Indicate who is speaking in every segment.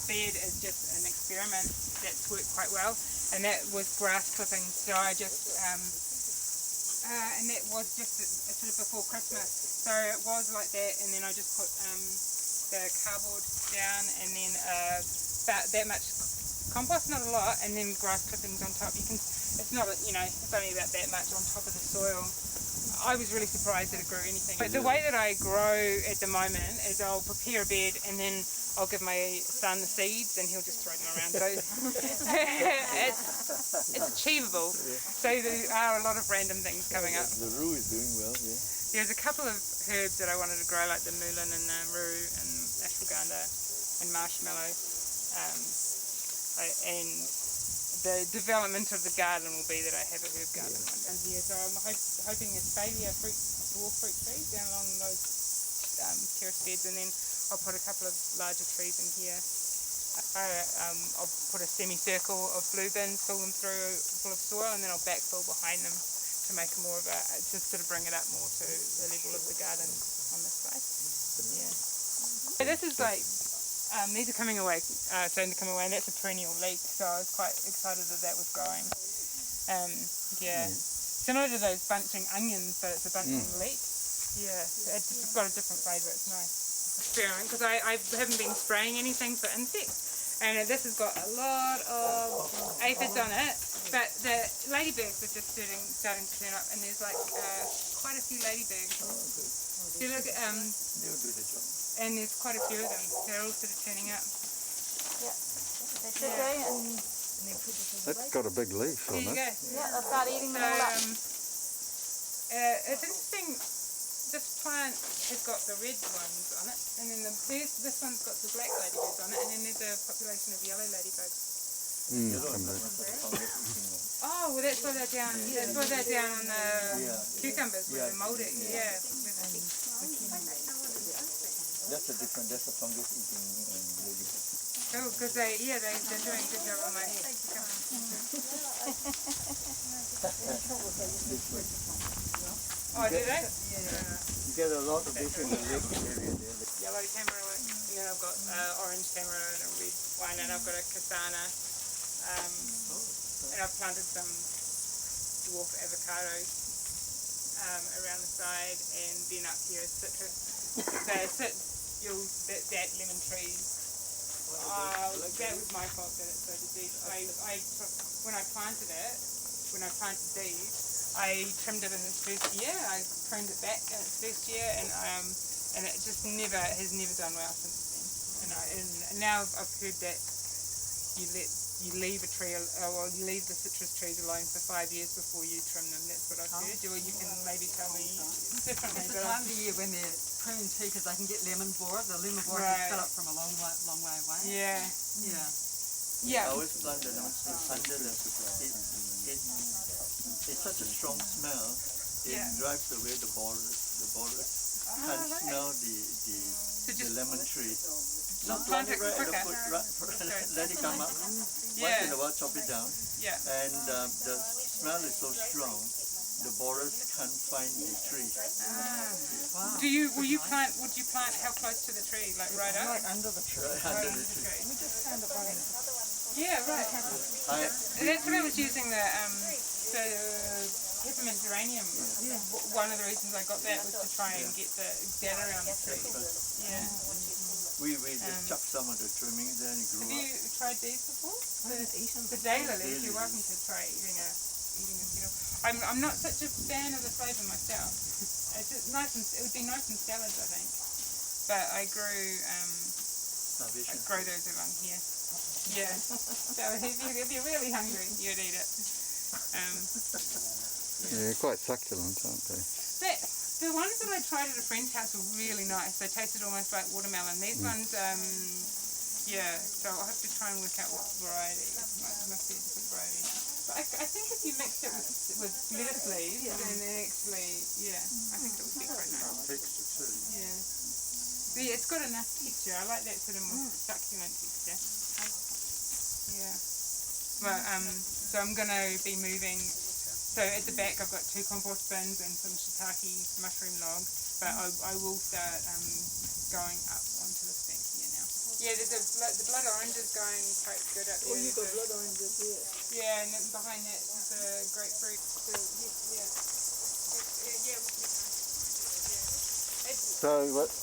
Speaker 1: bed is just an experiment that's worked quite well, and that was grass clippings. So I just and that was just sort of before Christmas. So it was like that, and then I just put the cardboard down, and then about that much compost, not a lot, and then grass clippings on top. You can, it's not, you know, it's only about that much on top of the soil. I was really surprised that it grew anything. But the way that I grow at the moment is I'll prepare a bed and then I'll give my son the seeds and he'll just throw them around. So it's achievable. So there are a lot of random things coming up.
Speaker 2: The rue is doing well, yeah.
Speaker 1: There's a couple of herbs that I wanted to grow, like the mullein and the rue and ashwagandha and marshmallow. And the development of the garden will be that I have a herb garden one day. Yeah, so I'm hoping Australia dwarf fruit trees down along those terrace beds, and then I'll put a couple of larger trees in here. I'll put a semicircle of blue bins, fill them full of soil, and then I'll backfill behind them to make it more of a, to sort of bring it up more to the level of the garden on this side. Yeah. So this is like, these are coming away, starting to come away, and that's a perennial leek, so I was quite excited that that was growing. Yeah, similar to those bunching onions, but it's a bunching leek. Yeah, it's just got a different flavour, it's nice. Experiment, because I haven't been spraying anything for insects, and this has got a lot of aphids on it, but the ladybirds are just starting to turn up, and there's like quite a few ladybirds. So you look,
Speaker 2: They'll do the job.
Speaker 1: and there's quite a few of them. They're all sort of turning up.
Speaker 3: Yeah, they should be, and
Speaker 4: That's got a big leaf
Speaker 1: There
Speaker 4: on
Speaker 1: you
Speaker 4: it.
Speaker 1: go.
Speaker 3: yeah, they'll start eating
Speaker 1: So,
Speaker 3: them all up.
Speaker 1: it's interesting, this plant has got the red ones on it, and then this one's got the black ladybugs on it, and then there's a population of yellow ladybugs. Oh, well that's why they're down, that's why they're down on the cucumbers with the mouldy, yeah.
Speaker 2: That's a different, that's a fungus eating ladybug.
Speaker 1: Oh, because they're doing a good job on my cucumbers. Oh, do they?
Speaker 2: You get a lot of this in the lake area there.
Speaker 1: Yellow tamarind, and then I've got orange tamarind and red one, and I've got a kasana, and I've planted some dwarf avocados around the side, and then up here is citrus. That lemon tree, that was my fault that it's so diseased. When I planted these, I trimmed it in its first year. I pruned it back in its first year, and it just has never done well since then. And now I've heard that you leave a tree, you leave the citrus trees alone for 5 years before you trim them. That's what I've heard. Or you can maybe tell me differently.
Speaker 5: It's the time of the year when they're pruned too, because they can get lemon borer. The lemon borer can fill up from a long way away.
Speaker 1: Yeah.
Speaker 5: Yeah.
Speaker 2: I
Speaker 1: Yeah.
Speaker 2: always plant the under the, it's such a strong smell, it drives away the borers. The borers can't smell the lemon tree. Not plant it right at the foot, let it come up. Once in a while, chop it down.
Speaker 1: Yeah.
Speaker 2: And the smell is so strong, the borers can't find the tree.
Speaker 5: Wow.
Speaker 1: Would you plant how close to the tree? Like right up?
Speaker 5: Right under the tree.
Speaker 2: Right under the tree.
Speaker 5: Let me just stand up right.
Speaker 1: Yeah, right. That's what I was using the peppermint geranium. One of the reasons I got that was to try and get that around the tree. Yeah.
Speaker 2: We just chuck some of the trimmings there and it grew
Speaker 1: Have you
Speaker 2: up.
Speaker 1: tried these before? The daylilies. You're welcome to try eating a petal. I'm not such a fan of the flavour myself. It's just nice, and it would be nice in salads, I think. But I grow those along here. Yeah. So if you're really hungry, you'd eat it.
Speaker 4: Yeah, quite succulent, aren't they?
Speaker 1: The ones that I tried at a friend's house were really nice. They tasted almost like watermelon. These ones, so I'll have to try and work out what variety. It must be a different variety. But I think if you mixed it with lettuce leaves, then actually, I think it would be quite nice.
Speaker 4: Texture too.
Speaker 1: Yeah, it's got enough texture. I like that sort of more succulent texture. Yeah. Well, so I'm going to be moving. So at the back I've got 2 compost bins and some shiitake mushroom logs, but I will start going up onto this bank here now. Yeah, there's the blood orange is going quite good up there.
Speaker 6: Oh, you've got blood oranges here.
Speaker 1: Yeah, and then behind that is the grapefruit. So, yeah.
Speaker 4: So what,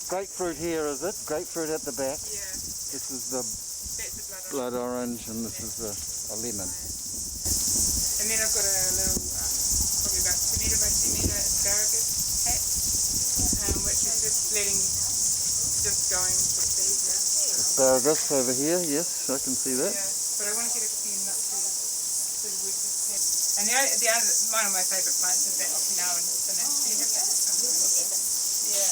Speaker 4: grapefruit here, is it? Grapefruit at the back.
Speaker 1: Yeah,
Speaker 4: This is the
Speaker 1: that's the blood orange.
Speaker 4: blood orange and this is a lemon.
Speaker 1: And then I've got a little, probably about 2 metre by 2 metre asparagus patch, which is just going for seeds now.
Speaker 4: Asparagus over here, yes, I can see that.
Speaker 1: Yeah, but I want to get a few nuts so we just have. And the other, one of my favourite plants is that Okinawan spinach. Do you have that? Yeah,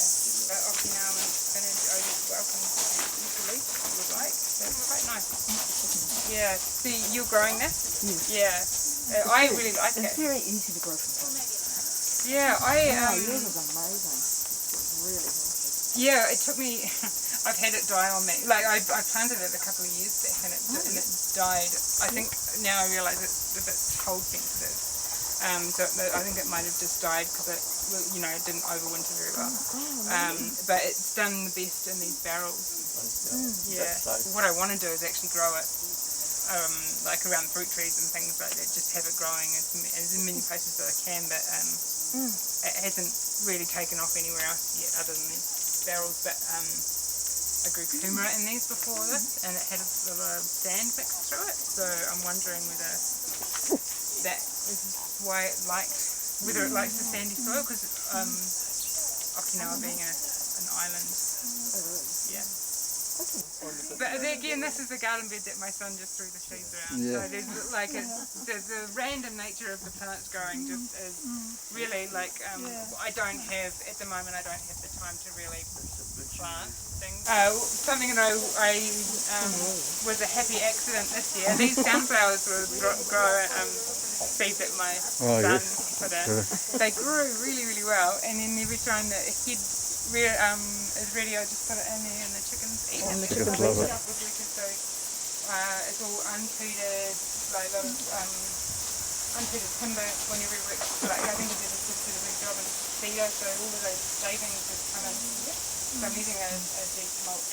Speaker 1: Okinawan spinach. I just welcome usually if you would like. That's quite nice. Yeah, see, you're growing that?
Speaker 6: Yes.
Speaker 1: Yeah, I really like it.
Speaker 6: It's very easy to grow from pot.
Speaker 1: Yeah,
Speaker 6: Yours is amazing. It's really healthy.
Speaker 1: yeah, it took me. I've had it die on me. Like I planted it a couple of years back and it died. I think now I realise it's a bit cold sensitive. So I think it might have just died because it, it didn't overwinter very well. But it's done the best in these barrels. Yeah. What I want to do is actually grow it, like around fruit trees and things like that. Just have it growing as many places as I can. But it hasn't really taken off anywhere else yet, other than these barrels. But I grew kumara in these before this, and it had a little sand mixed through it. So I'm wondering whether that is why whether it likes the sandy soil, because Okinawa being an island. Yeah. But again, this is the garden bed that my son just threw the trees around.
Speaker 4: Yeah.
Speaker 1: So there's like the random nature of the plants growing just is really like I don't have at the moment. I don't have the time to really plant things. Something that I was a happy accident this year. These sunflowers will grow seed that my son put in. They grew really, really well, and then every time that a head is ready, I just put it in there, and the chickens eat it.
Speaker 6: And the
Speaker 4: chickens
Speaker 6: chickens
Speaker 4: love it.
Speaker 1: So it's all unpeated, like a lot of unpeated timber. Whenever we work, like I think we just did a big job in cedar, so all of those shavings just come in. So I'm using a deep mulch.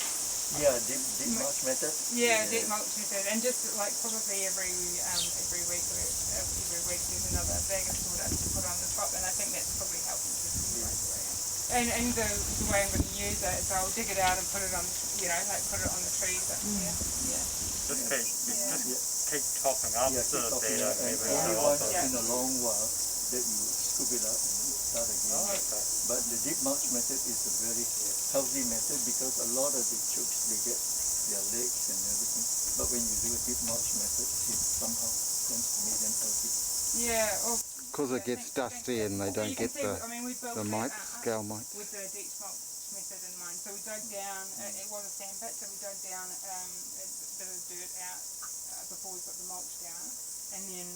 Speaker 2: Yeah, deep mulch method.
Speaker 1: Yeah, deep mulch method, and just like probably every week there's another bag of sawdust to put on the top, and I think that's probably helping to keep right away. And the way I'm going to use it is I'll dig it out and put it on, put it on the trees up here.
Speaker 7: Just keep topping up
Speaker 2: Yeah,
Speaker 7: the
Speaker 2: keep
Speaker 7: bed
Speaker 2: topping
Speaker 7: every
Speaker 2: up.
Speaker 7: so
Speaker 2: Only once
Speaker 7: often.
Speaker 2: in a long while that you scoop it up and start again.
Speaker 7: Oh, okay.
Speaker 2: But the deep mulch method is a very healthy method because a lot of the chooks, they get their legs and everything. But when you do a deep mulch method, it somehow tends to make them healthy.
Speaker 1: Yeah.
Speaker 4: Because it gets dusty and they don't get the mites, scale mites.
Speaker 1: With the deep mulch method in mind. So we dug down, it was a sand pit, so we dug down a bit of dirt out before we put the mulch down. And then,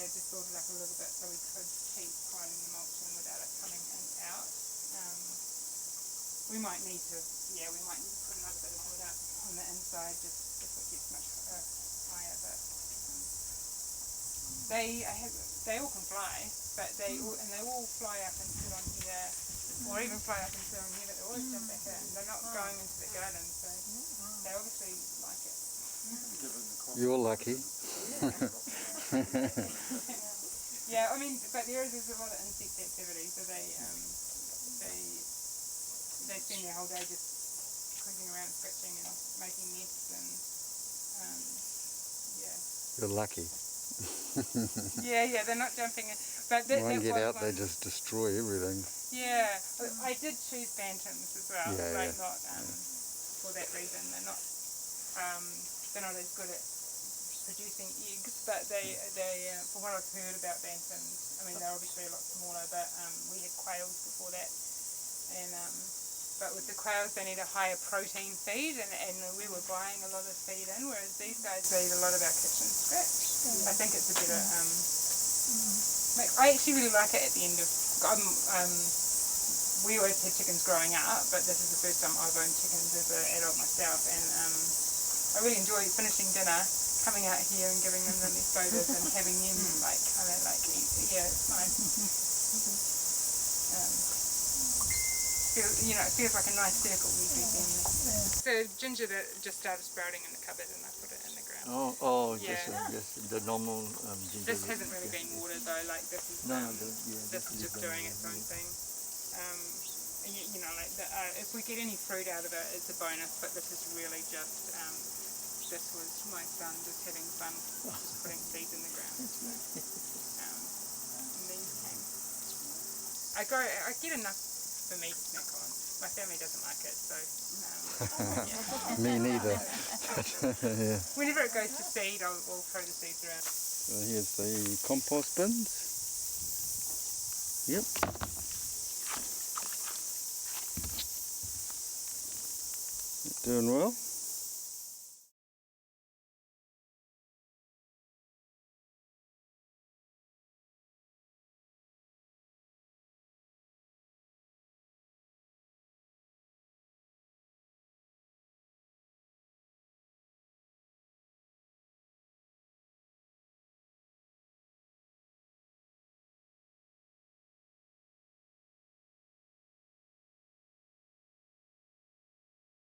Speaker 1: just built it up a little bit so we could keep piling the mulch in without it coming in out. We might need to put another bit of wood up on the inside just if it gets much higher. But they all can fly, but they all fly up and sit on here, or even fly up and sit on here, but they always jump back in. They're not going into the garden, so they obviously like it.
Speaker 4: You're lucky.
Speaker 1: Yeah, I mean, but there's a lot of insect activity, so they spend their whole day just clicking around, scratching and making nests, and
Speaker 4: You're lucky.
Speaker 1: yeah, they're not jumping in. But
Speaker 4: One get out, they just destroy everything.
Speaker 1: Yeah, I did choose bantams as well,
Speaker 4: Yeah,
Speaker 1: not for that reason. They're not as good at producing eggs, but they from what I've heard about bantams, I mean they're obviously a lot smaller, but we had quails before that, and but with the quails they need a higher protein feed, and we were buying a lot of feed in, whereas these guys they eat a lot of our kitchen scratch. I think it's a better. I actually really like it at the end of. We always had chickens growing up, but this is the first time I've owned chickens as an adult myself, and I really enjoy finishing dinner, coming out here and giving them the leftovers and having them eat. Yeah, it's nice. it feels like a nice circle we've been in there. So ginger that just started sprouting in the cupboard and I put it in the ground.
Speaker 2: Just the normal ginger.
Speaker 1: This hasn't really been watered though, like this is this is just doing its own thing. If we get any fruit out of it, it's a bonus, but this is really just, this was my son just having fun, just putting seeds in the ground. And these came. I get enough for me to snack on. My family doesn't like it, so
Speaker 4: Me neither. Yeah.
Speaker 1: Whenever it goes to seed, we'll throw the seeds around.
Speaker 4: So here's the compost bins. Yep. Doing well.